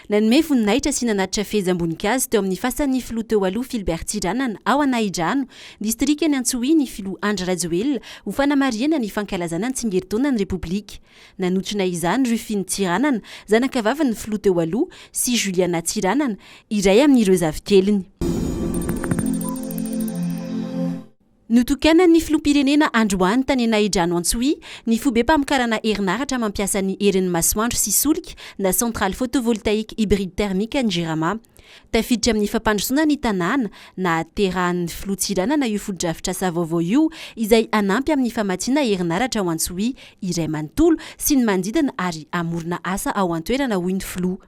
Nanome voninahitra sy nanatitra fehezam-boninkazo teo amin'ny fasan'ny filoha teo aloha Philbert Tsiranana ao Anahidrano, distrikany Antsohiny filoha Andry Rajoelina ho fanamariana ny fankalazana ny tsingeritaonan'ny Repoblika. Nanotrona izany Rufine Tsiranana, zanakavavy ny filoha teo aloha sy Juliana Tsiranana, iray amin'ireo zavikeliny. Notokanan'ny filoham-pirenena androany tany Anahidrano Antsohihy ny fobe mpamokarana herinaratra mampiasa ny herin'ny masoandro sy solika na centrale photovoltaïque hybride thermique ny Jirama. Tafiditra amin'ny fampandrosoana ny tanàna na terahan'ny filoha Tsiranana io foto-drafitr'asa vaovao io izay anampy amin'ny famatsiana herinaratra ao Antsohihy, iray manontolo sy ny manodidina ary amorona asa ao an-toerana hoy ny filoha.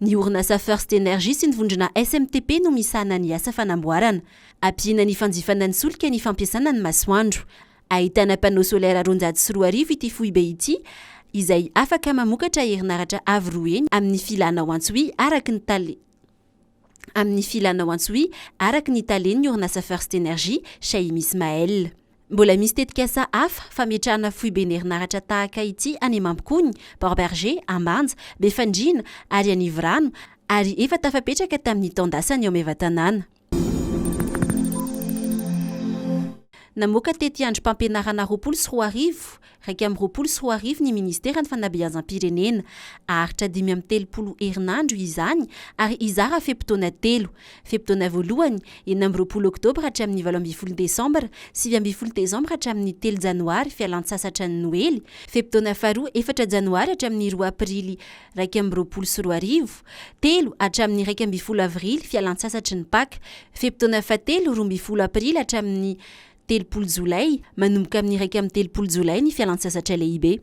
Ny orinasa First Energy sy ny vondrona SMTP no misahana ny asa fanamboarana. Ampiana ny fanjifana ny solika ny fampiasana ny masoandro. Ahitana panneau solaire 204 ity foibe ity, izay afaka mamokatra herinaratra avy roa eny amin'ny filana ao Antsohihy araky ny talen'ny orinasa First Energy Shaim Ismaël. Mbola misy tetika asa hafa fametrahana foiben'ny herinaratra tahaka ity any Mampikony, Port-Berger, Ambanja, Befandriana ary Anivrano ary efa tafapetraka tamin'ny taondasany ao Meva-tanàna. Namoaka tety androm-pampianarana 24 raika amby 24 ny ministera ny fanabeazam-pirenena. Aharitra 530 herinandro izany ary izara fepitaona 3. Fepitaona voalohany 9 oktobra hatramin'ny 12 desambra, 7 desambra hatramin'ny 3 janoary fialan-tsasatra ny Noely. Fepitaona faharoa 4 janoary hatramin'ny 2 aprily 2024, 3 hatramin'ny 12 avrily fialan-tsasatra ny Pâques. Fepitaona fahatelo 12 aprily hatramin'ny 3 jolay, manomboka amin'ny 13 jolay ny fialan-tsasatra lehibe.